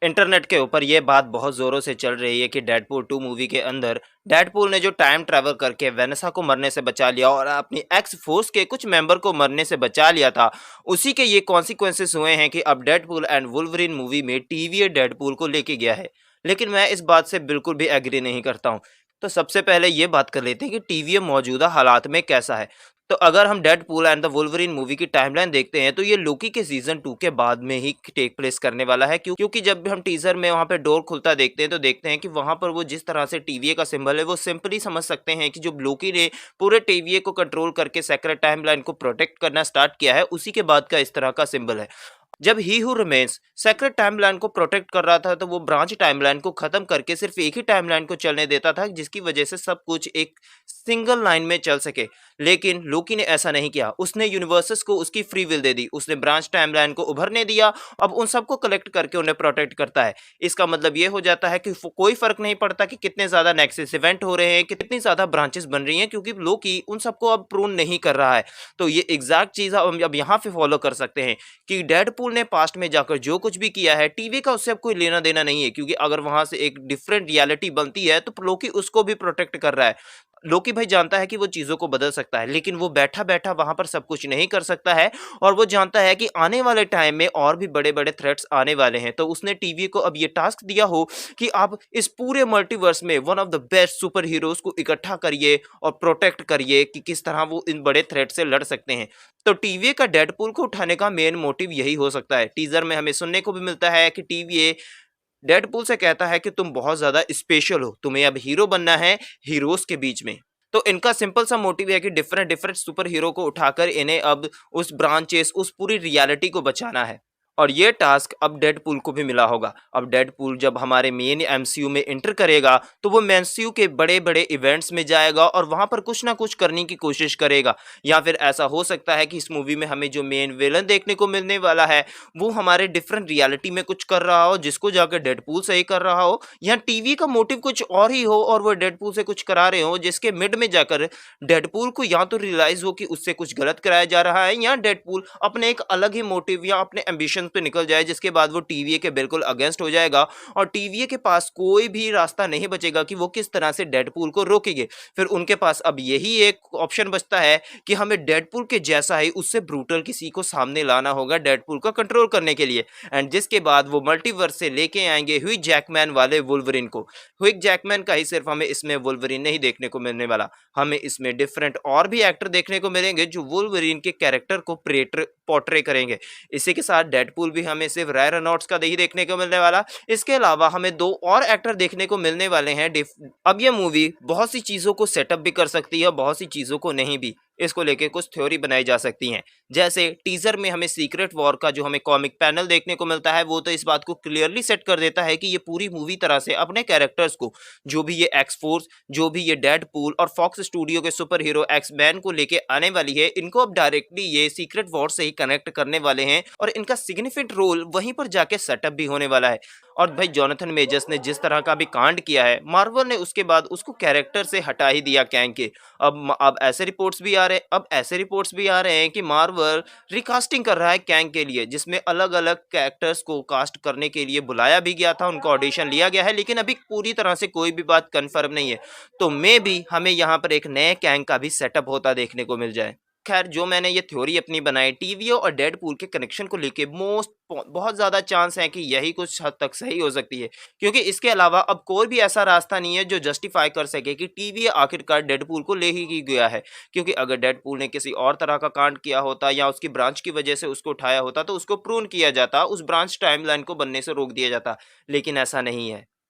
Internet के ऊपर ये बात बहुत ज़ोरों से चल रही है कि डेडपूल 2 मूवी के अंदर डेडपूल ने जो टाइम ट्रैवल करके वेनेसा को मरने से बचा लिया और अपनी एक्स फोर्स के कुछ मेंबर को मरने से बचा लिया था, उसी के ये कॉन्सिक्वेंसेस हुए हैं कि अब डेडपूल एंड वुल्वरीन मूवी में टीवीए डेडपूल को लेके गया है। लेकिन मैं इस बात से बिल्कुल भी एग्री नहीं करता हूँ। तो सबसे पहले ये बात कर लेते हैं कि टीवीए मौजूदा हालात में कैसा है। तो अगर हम Deadpool and the Wolverine movie की टाइमलाइन देखते हैं तो ये लोकी के सीजन 2 के बाद में ही टेक प्लेस करने वाला है, क्योंकि जब भी हम टीजर में वहां पे डोर खुलता देखते हैं तो देखते हैं कि वहां पर वो जिस तरह से टीवीए का सिंबल है वो सिंपली समझ सकते हैं कि जो लोकी ने पूरे टीवीए को कंट्रोल करके सेक्रेट टाइमलाइन को प्रोटेक्ट करना स्टार्ट किया है उसी के बाद का इस तरह का सिंबल है। जब ही हु रिमेन्स सेक्रेट टाइमलाइन को प्रोटेक्ट कर रहा था तो वो ब्रांच टाइमलाइन को खत्म करके सिर्फ एक ही टाइमलाइन को चलने देता था, जिसकी वजह से सब कुछ एक सिंगल लाइन में चल सके। लेकिन लोकी ने ऐसा नहीं किया, उसने यूनिवर्सेस को उसकी फ्री विल दे दी, उसने ब्रांच टाइमलाइन को उभरने दिया। अब उन सबको कलेक्ट करके उन्हें प्रोटेक्ट करता है। इसका मतलब ये हो जाता है कि कोई फर्क नहीं पड़ता कि कितने ज्यादा नेक्सस इवेंट हो रहे हैं, कितनी ज्यादा ब्रांचेस बन रही हैं, क्योंकि लोकी उन सबको अब प्रून नहीं कर रहा है। तो ये एग्जैक्ट चीज हम अब यहाँ पे फॉलो कर सकते हैं कि डेडपूल ने पास्ट में जाकर जो कुछ भी किया है टीवी का उससे अब कोई लेना देना नहीं है, क्योंकि अगर वहां से एक डिफरेंट रियलिटी बनती है तो लोकी उसको भी प्रोटेक्ट कर रहा है। लोकी भाई जानता है कि वो चीजों को बदल सकता है, लेकिन वो बैठा बैठा वहां पर सब कुछ नहीं कर सकता है। और वो जानता है कि आने वाले टाइम में और भी बड़े बड़े थ्रेट्स आने वाले हैं, तो उसने टीवी को अब ये टास्क दिया हो कि आप इस पूरे मल्टीवर्स में one of the best super heroes को इकट्ठा करिए और प्रोटेक्ट करिए कि किस तरह वो इन बड़े थ्रेट से लड़ सकते हैं। तो टीवीए का डेडपूल को उठाने का मेन मोटिव यही हो सकता है। टीजर में हमें सुनने को भी मिलता है कि टीवीए डेडपूल से कहता है कि तुम बहुत ज्यादा स्पेशल हो, तुम्हें अब हीरो बनना है हीरोज के बीच में। तो इनका सिंपल सा मोटिव है कि डिफरेंट डिफरेंट सुपर हीरो को उठाकर इन्हें अब उस ब्रांचेस उस पूरी रियलिटी को बचाना है। और ये टास्क अब डेडपूल को भी मिला होगा। अब डेडपूल जब हमारे मेन एमसीयू में एंटर करेगा तो वो एमसीयू के बड़े बड़े इवेंट्स में जाएगा और वहां पर कुछ ना कुछ करने की कोशिश करेगा। या फिर ऐसा हो सकता है कि इस मूवी में हमें जो मेन विलन देखने को मिलने वाला है वो हमारे डिफरेंट रियलिटी में कुछ कर रहा हो, जिसको जाकर डेडपूल सही कर रहा हो, या टीवी का मोटिव कुछ और ही हो और वो डेडपूल से कुछ करा रहे हो, जिसके मिड में जाकर डेडपूल को या तो रियलाइज हो कि उससे कुछ गलत कराया जा रहा है, या डेडपूल अपने एक अलग ही मोटिव या अपने एम्बिशन पे निकल जाए, जिसके बाद वो टीवीए के बिल्कुल अगेंस्ट हो जाएगा और टीवीए के पास कोई भी रास्ता नहीं बचेगा कि वो किस तरह से डेडपूल को रोकेंगे। फिर उनके पास अब यही एक ऑप्शन बचता है कि हमें डेडपूल के जैसा ही उससे ब्रूटल किसी को सामने लाना होगा डेडपूल का कंट्रोल करने के लिए। एंड जिसके बाद वो मल्टीवर्स से लेके आएंगे ह्यूग जैकमैन वाले वुल्वरिन को। ह्यूग जैकमैन का ही सिर्फ हमें इसमें वुल्वरिन नहीं देखने को मिलने वाला, हमें इसमें डिफरेंट और भी एक्टर देखने को मिलेंगे जो वुल्वरिन के कैरेक्टर को पोर्ट्रे करेंगे। इसी के साथ डेडपूल भी हमें सिर्फ राय रेनॉल्ड्स का ही देखने को मिलने वाला, इसके अलावा हमें दो और एक्टर देखने को मिलने वाले हैं। अब ये मूवी बहुत सी चीजों को सेटअप भी कर सकती है, बहुत सी चीजों को नहीं भी। इसको लेके कुछ थ्योरी बनाई जा सकती हैं। जैसे टीजर में हमें सीक्रेट वॉर का जो हमें कॉमिक पैनल देखने को मिलता है वो तो इस बात को क्लियरली सेट कर देता है कि ये पूरी मूवी तरह से अपने कैरेक्टर्स को, जो भी ये एक्स फोर्स, जो भी ये डेडपूल और फॉक्स स्टूडियो के सुपर हीरो एक्स मैन को लेके आने वाली है, इनको अब डायरेक्टली ये सीक्रेट वॉर से ही कनेक्ट करने वाले हैं और इनका सिग्निफिकेंट रोल वहीं पर जाके सेटअप भी होने वाला है। और भाई जोनाथन मेजर्स ने जिस तरह का भी कांड किया है, मार्वल ने उसके बाद उसको कैरेक्टर से हटा ही दिया कैंग के। अब ऐसे रिपोर्ट्स भी आ रहे हैं कि मार्वल रिकास्टिंग कर रहा है कैंग के लिए, जिसमें अलग अलग कैरेक्टर्स को कास्ट करने के लिए बुलाया भी गया था, उनका ऑडिशन लिया गया है, लेकिन अभी पूरी तरह से कोई भी बात कंफर्म नहीं है। तो मे भी हमें यहाँ पर एक नए कैंग का भी सेटअप होता देखने को मिल जाए। खैर, जो मैंने ये थ्योरी अपनी बनाई टीवीओ और डेडपूल के कनेक्शन को लेके बहुत ज़्यादा चांस है कि यही कुछ हद तक सही हो सकती है, क्योंकि इसके अलावा अब कोई भी ऐसा रास्ता नहीं है जो जस्टिफाई कर सके कि टीवीओ आखिरकार डेडपूल को ले ही गया है। क्योंकि अगर डेडपूल ने किसी और तरह का कांड किया होता या उसकी ब्रांच की वजह से उसको उठाया होता तो उसको प्रून किया जाता, उस ब्रांच टाइमलाइन को बनने से रोक दिया जाता, लेकिन ऐसा नहीं है।